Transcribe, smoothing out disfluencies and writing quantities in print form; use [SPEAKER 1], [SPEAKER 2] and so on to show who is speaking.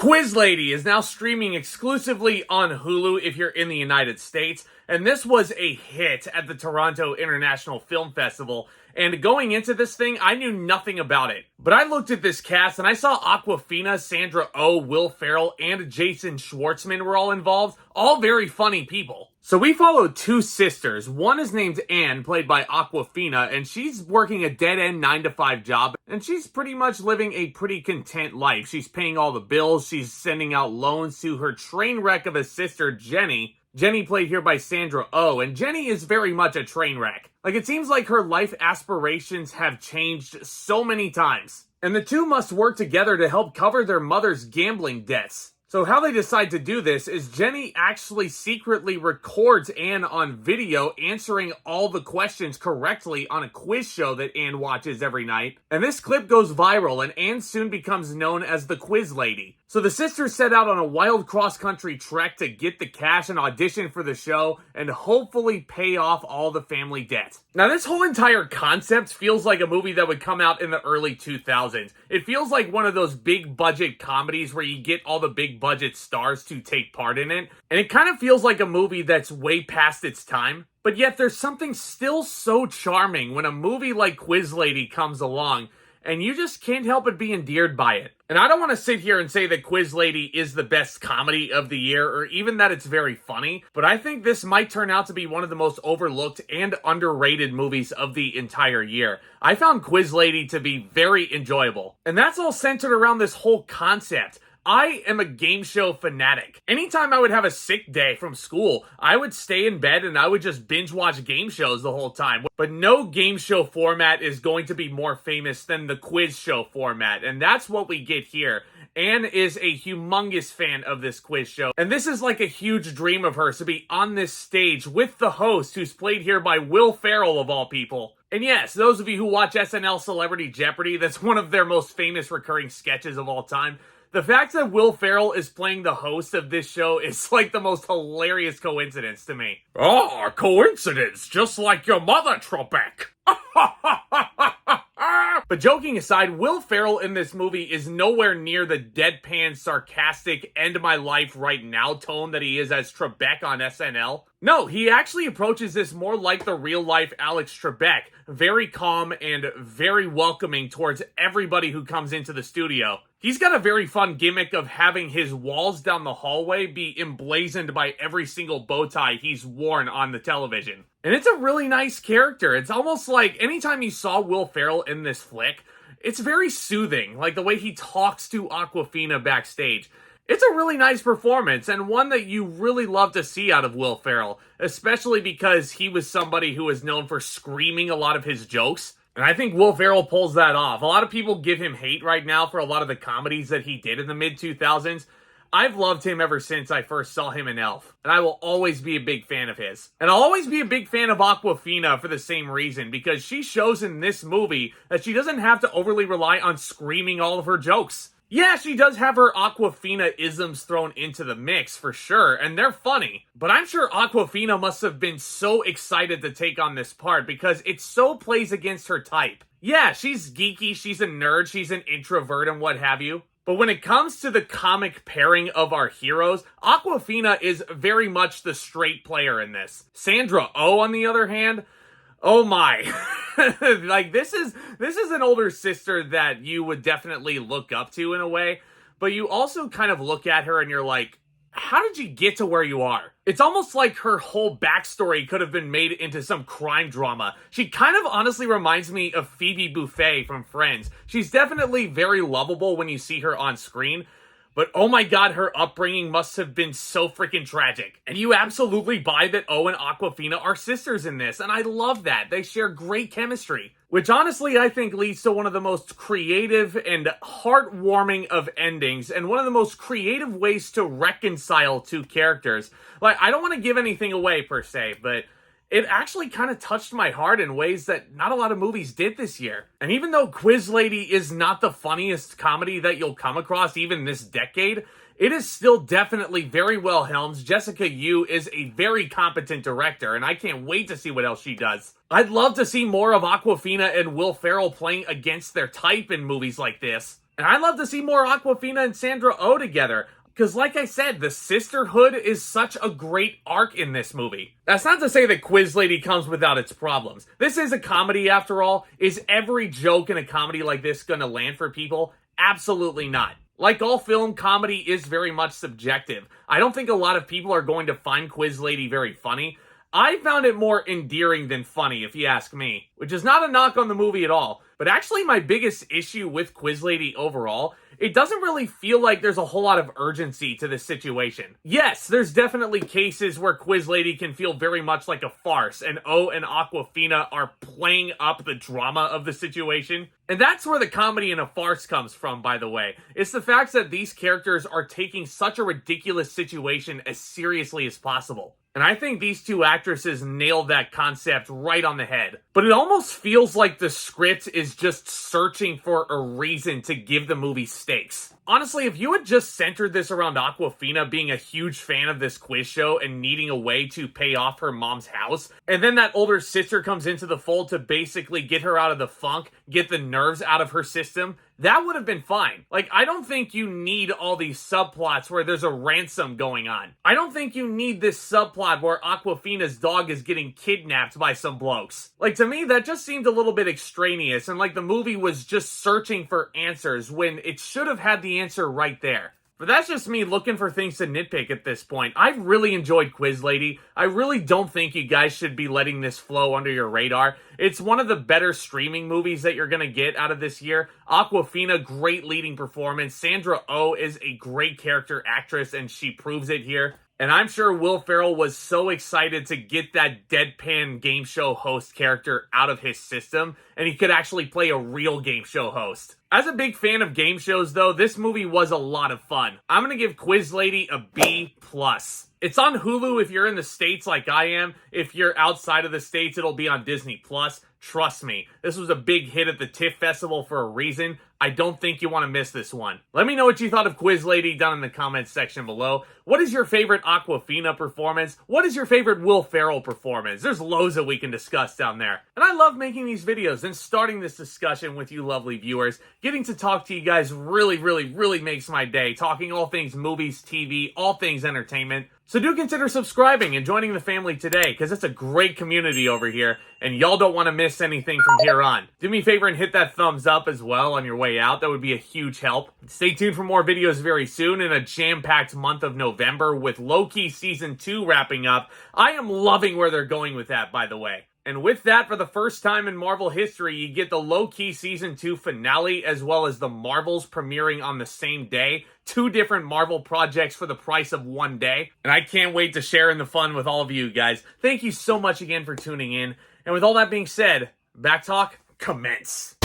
[SPEAKER 1] Quiz Lady is now streaming exclusively on Hulu if you're in the United States, and this was a hit at the Toronto International Film Festival, and going into this thing, I knew nothing about it. But I looked at this cast and I saw Awkwafina, Sandra Oh, Will Ferrell, and Jason Schwartzman were all involved, all very funny people. So we followed two sisters. One is named Anne, played by Awkwafina, and she's working a dead-end 9-to-5 job, and she's pretty much living a pretty content life. She's paying all the bills, she's sending out loans to her train wreck of a sister, Jenny. Jenny played here by Sandra Oh, and Jenny is very much a train wreck. Like, it seems like her life aspirations have changed so many times. And the two must work together to help cover their mother's gambling debts. So how they decide to do this is Jenny actually secretly records Anne on video answering all the questions correctly on a quiz show that Anne watches every night. And this clip goes viral and Anne soon becomes known as the Quiz Lady. So the sisters set out on a wild cross-country trek to get the cash and audition for the show and hopefully pay off all the family debt. Now this whole entire concept feels like a movie that would come out in the early 2000s. It feels like one of those big budget comedies where you get all the big budget stars to take part in it. And it kind of feels like a movie that's way past its time. But yet there's something still so charming when a movie like Quiz Lady comes along and you just can't help but be endeared by it. And I don't want to sit here and say that Quiz Lady is the best comedy of the year, or even that it's very funny, but I think this might turn out to be one of the most overlooked and underrated movies of the entire year. I found Quiz Lady to be very enjoyable. And that's all centered around this whole concept. I am a game show fanatic. Anytime I would have a sick day from school, I would stay in bed and I would just binge watch game shows the whole time. But no game show format is going to be more famous than the quiz show format, and that's what we get here. Anne is a humongous fan of this quiz show, and this is like a huge dream of hers to be on this stage with the host, who's played here by Will Ferrell of all people. And yes, those of you who watch SNL Celebrity Jeopardy, that's one of their most famous recurring sketches of all time. The fact that Will Ferrell is playing the host of this show is like the most hilarious coincidence to me. Oh, coincidence, just like your mother, Trebek. But joking aside, Will Ferrell in this movie is nowhere near the deadpan, sarcastic, end my life right now tone that he is as Trebek on SNL. No, he actually approaches this more like the real-life Alex Trebek, very calm and very welcoming towards everybody who comes into the studio. He's got a very fun gimmick of having his walls down the hallway be emblazoned by every single bow tie he's worn on the television. And it's a really nice character. It's almost like anytime you saw Will Ferrell in this flick, it's very soothing, like the way he talks to Awkwafina backstage. It's a really nice performance, and one that you really love to see out of Will Ferrell, especially because he was somebody who is known for screaming a lot of his jokes. And I think Will Ferrell pulls that off. A lot of people give him hate right now for a lot of the comedies that he did in the mid-2000s. I've loved him ever since I first saw him in Elf, and I will always be a big fan of his. And I'll always be a big fan of Awkwafina for the same reason, because she shows in this movie that she doesn't have to overly rely on screaming all of her jokes. Yeah, she does have her Awkwafina-isms thrown into the mix, for sure, and they're funny. But I'm sure Awkwafina must have been so excited to take on this part, because it so plays against her type. Yeah, she's geeky, she's a nerd, she's an introvert and what have you. But when it comes to the comic pairing of our heroes, Awkwafina is very much the straight player in this. Sandra Oh, on the other hand, oh my. Like, this is an older sister that you would definitely look up to in a way, but you also kind of look at her and you're like, how did you get to where you are? It's almost like her whole backstory could have been made into some crime drama. She kind of honestly reminds me of Phoebe Buffay from Friends. She's definitely very lovable when you see her on screen, but oh my god, her upbringing must have been so freaking tragic. And you absolutely buy that O and Awkwafina are sisters in this, and I love that. They share great chemistry, which honestly I think leads to one of the most creative and heartwarming of endings, and one of the most creative ways to reconcile two characters. Like, I don't want to give anything away per se, but it actually kind of touched my heart in ways that not a lot of movies did this year. And even though Quiz Lady is not the funniest comedy that you'll come across even this decade, it is still definitely very well helmed. Jessica Yu is a very competent director, and I can't wait to see what else she does. I'd love to see more of Awkwafina and Will Ferrell playing against their type in movies like this. And I'd love to see more Awkwafina and Sandra Oh together. Because like I said, the sisterhood is such a great arc in this movie. That's not to say that Quiz Lady comes without its problems. This is a comedy after all. Is every joke in a comedy like this gonna land for people? Absolutely not. Like all film, comedy is very much subjective. I don't think a lot of people are going to find Quiz Lady very funny. I found it more endearing than funny, if you ask me. Which is not a knock on the movie at all. But actually my biggest issue with Quiz Lady overall, it doesn't really feel like there's a whole lot of urgency to this situation. Yes, there's definitely cases where Quiz Lady can feel very much like a farce, and O and Awkwafina are playing up the drama of the situation. And that's where the comedy in a farce comes from, by the way. It's the fact that these characters are taking such a ridiculous situation as seriously as possible. And I think these two actresses nailed that concept right on the head. But it almost feels like the script is just searching for a reason to give the movie stakes. Honestly, if you had just centered this around Awkwafina being a huge fan of this quiz show and needing a way to pay off her mom's house, and then that older sister comes into the fold to basically get her out of the funk, get the nerves out of her system, that would have been fine. Like, I don't think you need all these subplots where there's a ransom going on. I don't think you need this subplot where Awkwafina's dog is getting kidnapped by some blokes. Like, to me, that just seemed a little bit extraneous, and like the movie was just searching for answers when it should have had the answer right there. But that's just me looking for things to nitpick at this point. I've really enjoyed Quiz Lady. I really don't think you guys should be letting this flow under your radar. It's one of the better streaming movies that you're gonna get out of this year. Awkwafina, great leading performance. Sandra Oh is a great character actress, and she proves it here. And I'm sure Will Ferrell was so excited to get that deadpan game show host character out of his system, and he could actually play a real game show host. As a big fan of game shows, though, this movie was a lot of fun. I'm gonna give Quiz Lady a B+. It's on Hulu if you're in the States like I am. If you're outside of the States, it'll be on Disney+. Trust me, this was a big hit at the TIFF Festival for a reason. I don't think you want to miss this one. Let me know what you thought of Quiz Lady down in the comments section below. What is your favorite Awkwafina performance? What is your favorite Will Ferrell performance? There's loads that we can discuss down there. And I love making these videos and starting this discussion with you lovely viewers. Getting to talk to you guys really makes my day. Talking all things movies, TV, all things entertainment. So do consider subscribing and joining the family today, because it's a great community over here, and y'all don't want to miss anything from here on. Do me a favor and hit that thumbs up as well on your way out. That would be a huge help. Stay tuned for more videos very soon in a jam-packed month of November with Low-Key Season 2 wrapping up. I am loving where they're going with that, by the way. And with that, for the first time in Marvel history, you get the Low-Key Season 2 finale as well as the Marvels premiering on the same day. 2 different Marvel projects for the price of one day. And I can't wait to share in the fun with all of you guys. Thank you so much again for tuning in. And with all that being said, Back Talk, commence.